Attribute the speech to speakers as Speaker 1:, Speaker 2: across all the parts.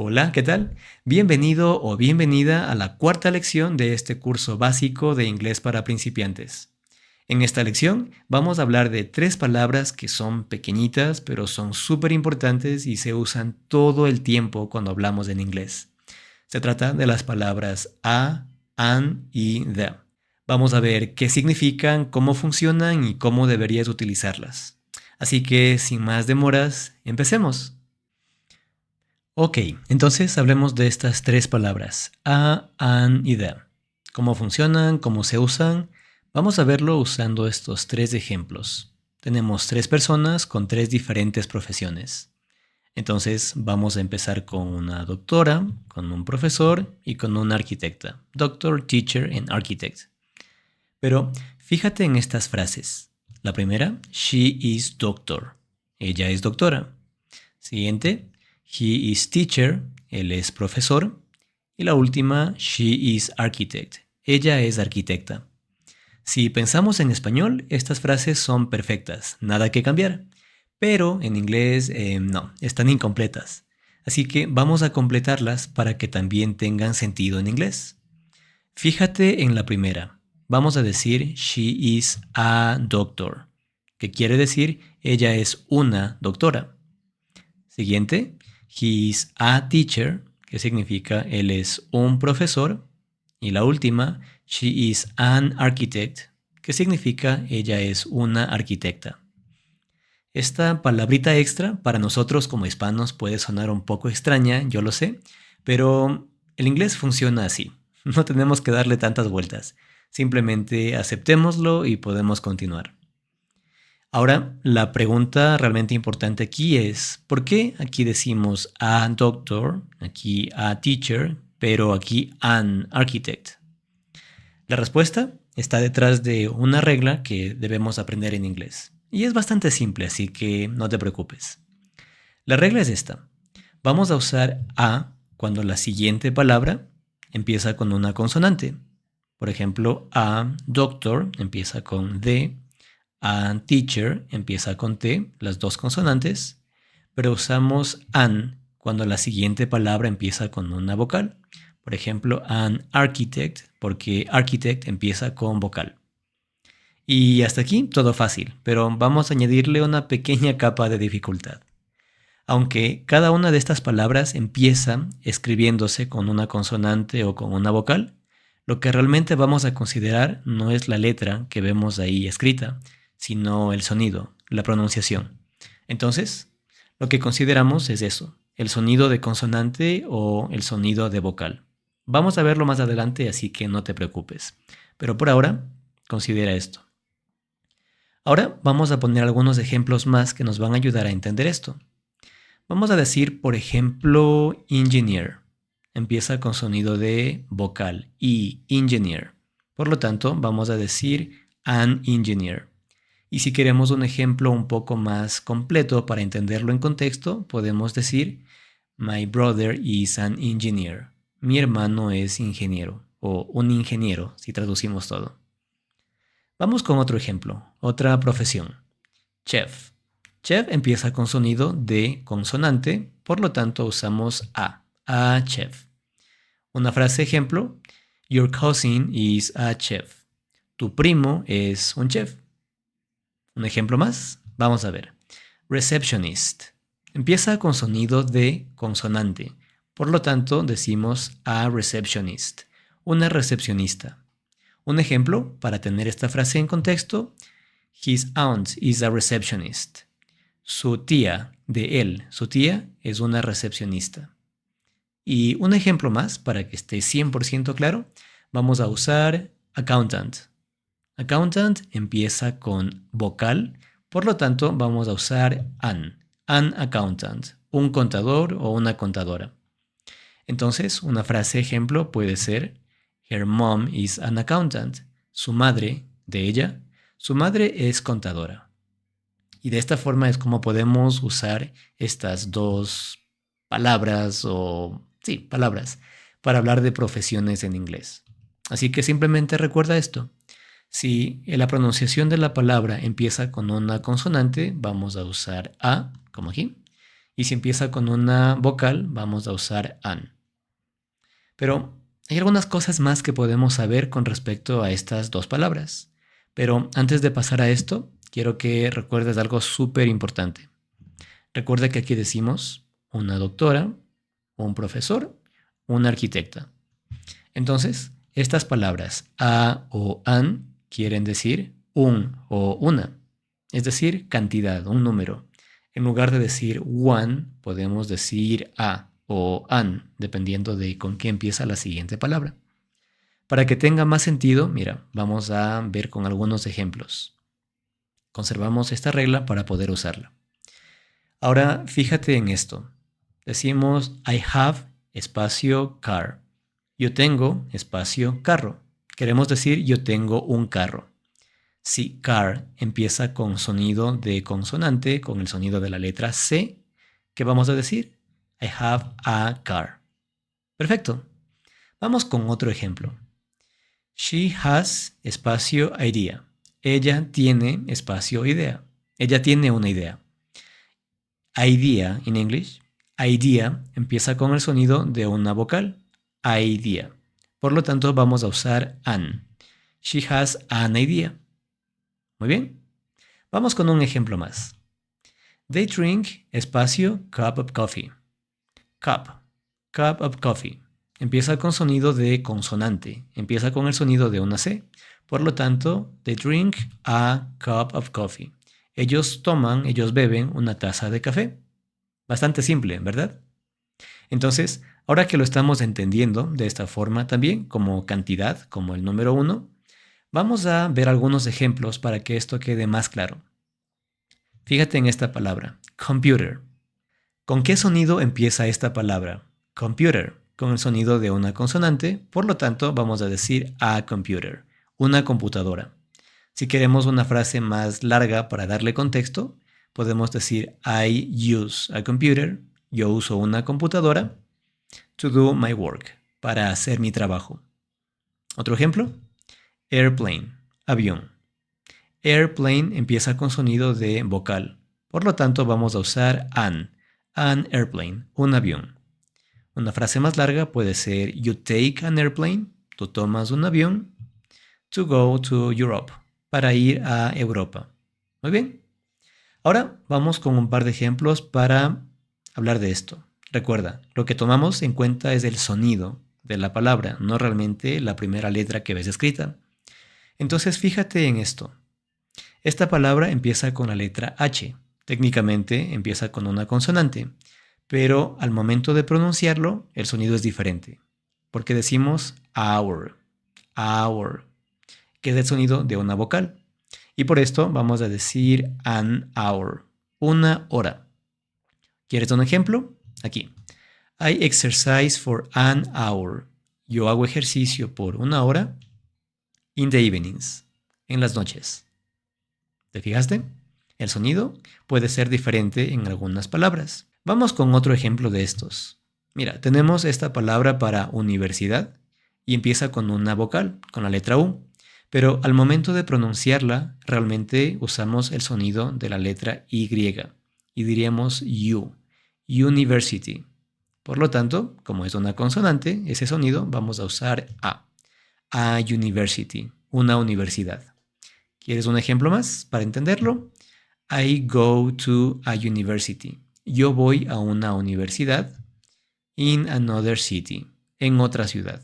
Speaker 1: Hola, ¿qué tal? Bienvenido o bienvenida a la cuarta lección de este curso básico de inglés para principiantes. En esta lección vamos a hablar de tres palabras que son pequeñitas, pero son súper importantes y se usan todo el tiempo cuando hablamos en inglés. Se trata de las palabras a, an y the. Vamos a ver qué significan, cómo funcionan y cómo deberías utilizarlas. Así que, sin más demoras, empecemos. Ok, entonces hablemos de estas tres palabras, a, an y the. ¿Cómo funcionan? ¿Cómo se usan? Vamos a verlo usando estos tres ejemplos. Tenemos tres personas con tres diferentes profesiones. Entonces vamos a empezar con una doctora, con un profesor y con una arquitecta. Doctor, teacher and architect. Pero fíjate en estas frases. La primera, she is doctor. Ella es doctora. Siguiente, he is teacher, él es profesor. Y la última, she is architect, ella es arquitecta. Si pensamos en español, estas frases son perfectas, nada que cambiar. Pero en inglés no, están incompletas. Así que vamos a completarlas para que también tengan sentido en inglés. Fíjate en la primera. Vamos a decir she is a doctor, que quiere decir ella es una doctora. Siguiente, he is a teacher, que significa él es un profesor. Y la última, she is an architect, que significa ella es una arquitecta. Esta palabrita extra para nosotros como hispanos puede sonar un poco extraña, yo lo sé, pero el inglés funciona así. No tenemos que darle tantas vueltas. Simplemente aceptémoslo y podemos continuar. Ahora, la pregunta realmente importante aquí es, ¿por qué aquí decimos a doctor, aquí a teacher, pero aquí an architect? La respuesta está detrás de una regla que debemos aprender en inglés. Y es bastante simple, así que no te preocupes. La regla es esta. Vamos a usar a cuando la siguiente palabra empieza con una consonante. Por ejemplo, a doctor empieza con D, a teacher empieza con T, las dos consonantes, pero usamos an cuando la siguiente palabra empieza con una vocal. Por ejemplo, an architect, porque architect empieza con vocal. Y hasta aquí todo fácil, pero vamos a añadirle una pequeña capa de dificultad. Aunque cada una de estas palabras empieza escribiéndose con una consonante o con una vocal, lo que realmente vamos a considerar no es la letra que vemos ahí escrita, sino el sonido, la pronunciación. Entonces, lo que consideramos es eso, el sonido de consonante o el sonido de vocal. Vamos a verlo más adelante, así que no te preocupes. Pero por ahora, considera esto. Ahora vamos a poner algunos ejemplos más que nos van a ayudar a entender esto. Vamos a decir, por ejemplo, engineer. Empieza con sonido de vocal y engineer. Por lo tanto, vamos a decir an engineer. Y si queremos un ejemplo un poco más completo para entenderlo en contexto, podemos decir my brother is an engineer. Mi hermano es ingeniero o un ingeniero si traducimos todo. Vamos con otro ejemplo, otra profesión. Chef. Chef empieza con sonido de consonante, por lo tanto usamos a chef. Una frase ejemplo, your cousin is a chef. Tu primo es un chef. Un ejemplo más, vamos a ver. Receptionist. Empieza con sonido de consonante, por lo tanto decimos a receptionist, una recepcionista. Un ejemplo para tener esta frase en contexto, his aunt is a receptionist. Su tía de él, su tía es una recepcionista. Y un ejemplo más para que esté 100% claro, vamos a usar accountant. Accountant empieza con vocal, por lo tanto vamos a usar an accountant, un contador o una contadora. Entonces, una frase ejemplo puede ser her mom is an accountant. Su madre, de ella, su madre es contadora. Y de esta forma es como podemos usar estas dos palabras palabras para hablar de profesiones en inglés. Así que simplemente recuerda esto. Si la pronunciación de la palabra empieza con una consonante, vamos a usar a, como aquí. Y si empieza con una vocal, vamos a usar an. Pero hay algunas cosas más que podemos saber con respecto a estas dos palabras. Pero antes de pasar a esto, quiero que recuerdes algo súper importante. Recuerda que aquí decimos una doctora, un profesor, una arquitecta. Entonces, estas palabras a o an quieren decir un o una, es decir, cantidad, un número. En lugar de decir one, podemos decir a o an, dependiendo de con qué empieza la siguiente palabra. Para que tenga más sentido, mira, vamos a ver con algunos ejemplos. Conservamos esta regla para poder usarla. Ahora, fíjate en esto. Decimos I have espacio car. Yo tengo espacio carro. Queremos decir yo tengo un carro. Si car empieza con sonido de consonante, con el sonido de la letra C, ¿qué vamos a decir? I have a car. Perfecto. Vamos con otro ejemplo. She has espacio idea. Ella tiene espacio idea. Ella tiene una idea. Idea, in English, idea empieza con el sonido de una vocal, idea. Por lo tanto, vamos a usar an. She has an idea. Muy bien. Vamos con un ejemplo más. They drink espacio cup of coffee. Cup of coffee. Empieza con sonido de consonante. Empieza con el sonido de una C. Por lo tanto, they drink a cup of coffee. Ellos beben una taza de café. Bastante simple, ¿verdad? Entonces, ahora que lo estamos entendiendo de esta forma también, como cantidad, como el número 1, vamos a ver algunos ejemplos para que esto quede más claro. Fíjate en esta palabra, computer. ¿Con qué sonido empieza esta palabra? Computer, con el sonido de una consonante, por lo tanto vamos a decir a computer, una computadora. Si queremos una frase más larga para darle contexto, podemos decir I use a computer, yo uso una computadora, to do my work, para hacer mi trabajo. Otro ejemplo, airplane, avión. Airplane empieza con sonido de vocal, por lo tanto vamos a usar an airplane, un avión. Una frase más larga puede ser you take an airplane, tú tomas un avión, to go to Europe, para ir a Europa. Muy bien. Ahora vamos con un par de ejemplos para hablar de esto. Recuerda, lo que tomamos en cuenta es el sonido de la palabra, no realmente la primera letra que ves escrita. Entonces fíjate en esto. Esta palabra empieza con la letra H. Técnicamente empieza con una consonante, pero al momento de pronunciarlo, el sonido es diferente. Porque decimos hour, que es el sonido de una vocal. Y por esto vamos a decir an hour, una hora. ¿Quieres un ejemplo? Aquí. I exercise for an hour. Yo hago ejercicio por una hora in the evenings, en las noches. ¿Te fijaste? El sonido puede ser diferente en algunas palabras. Vamos con otro ejemplo de estos. Mira, tenemos esta palabra para universidad y empieza con una vocal, con la letra U. Pero al momento de pronunciarla, realmente usamos el sonido de la letra Y y diríamos U, university. Por lo tanto, como es una consonante, ese sonido vamos a usar a university, una universidad. ¿Quieres un ejemplo más para entenderlo? I go to a university. Yo voy a una universidad in another city, en otra ciudad.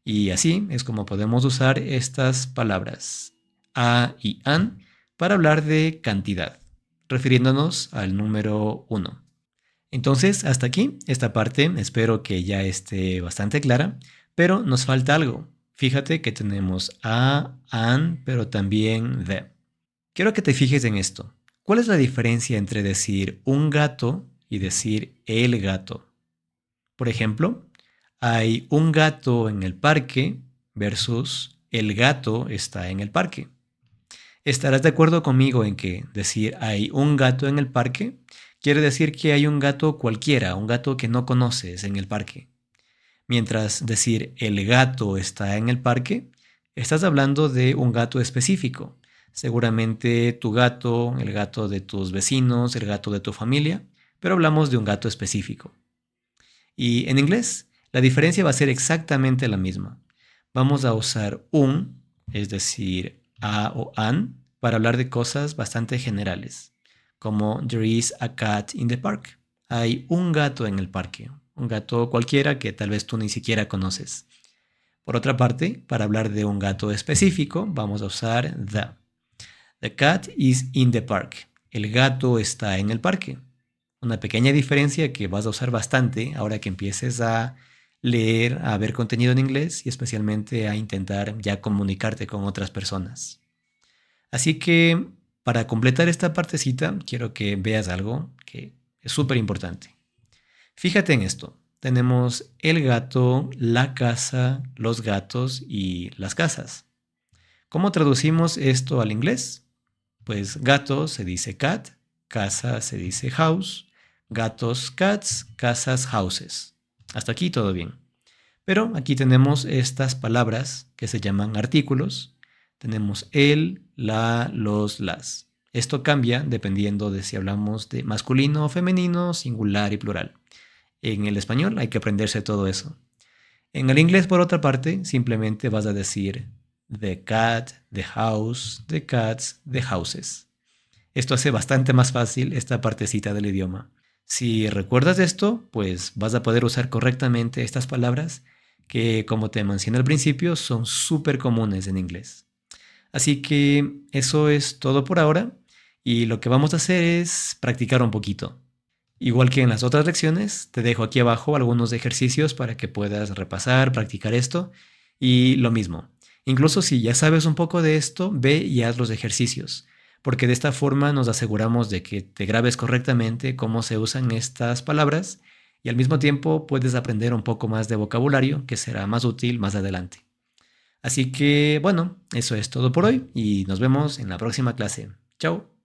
Speaker 1: Y así es como podemos usar estas palabras a y an para hablar de cantidad, refiriéndonos al número 1. Entonces, hasta aquí esta parte, espero que ya esté bastante clara, pero nos falta algo. Fíjate que tenemos a, an, pero también the. Quiero que te fijes en esto. ¿Cuál es la diferencia entre decir un gato y decir el gato? Por ejemplo, hay un gato en el parque versus el gato está en el parque. ¿Estarás de acuerdo conmigo en que decir hay un gato en el parque quiere decir que hay un gato cualquiera, un gato que no conoces en el parque? Mientras decir el gato está en el parque, estás hablando de un gato específico. Seguramente tu gato, el gato de tus vecinos, el gato de tu familia, pero hablamos de un gato específico. Y en inglés, la diferencia va a ser exactamente la misma. Vamos a usar un, es decir, a o an, para hablar de cosas bastante generales, como there is a cat in the park. Hay un gato en el parque, un gato cualquiera que tal vez tú ni siquiera conoces. Por otra parte, para hablar de un gato específico, vamos a usar the. The cat is in the park. El gato está en el parque. Una pequeña diferencia que vas a usar bastante ahora que empieces a leer, a ver contenido en inglés y especialmente a intentar ya comunicarte con otras personas. Así que para completar esta partecita, quiero que veas algo que es súper importante. Fíjate en esto. Tenemos el gato, la casa, los gatos y las casas. ¿Cómo traducimos esto al inglés? Pues gato se dice cat, casa se dice house, gatos cats, casas houses. Hasta aquí todo bien. Pero aquí tenemos estas palabras que se llaman artículos. Tenemos el, la, los, las. Esto cambia dependiendo de si hablamos de masculino o femenino, singular y plural. En el español hay que aprenderse todo eso. En el inglés, por otra parte, simplemente vas a decir the cat, the house, the cats, the houses. Esto hace bastante más fácil esta partecita del idioma. Si recuerdas esto, pues vas a poder usar correctamente estas palabras que, como te mencioné al principio, son súper comunes en inglés. Así que eso es todo por ahora y lo que vamos a hacer es practicar un poquito. Igual que en las otras lecciones, te dejo aquí abajo algunos ejercicios para que puedas repasar, practicar esto y lo mismo. Incluso si ya sabes un poco de esto, ve y haz los ejercicios, porque de esta forma nos aseguramos de que te grabes correctamente cómo se usan estas palabras y al mismo tiempo puedes aprender un poco más de vocabulario que será más útil más adelante. Así que bueno, eso es todo por hoy y nos vemos en la próxima clase. Chao.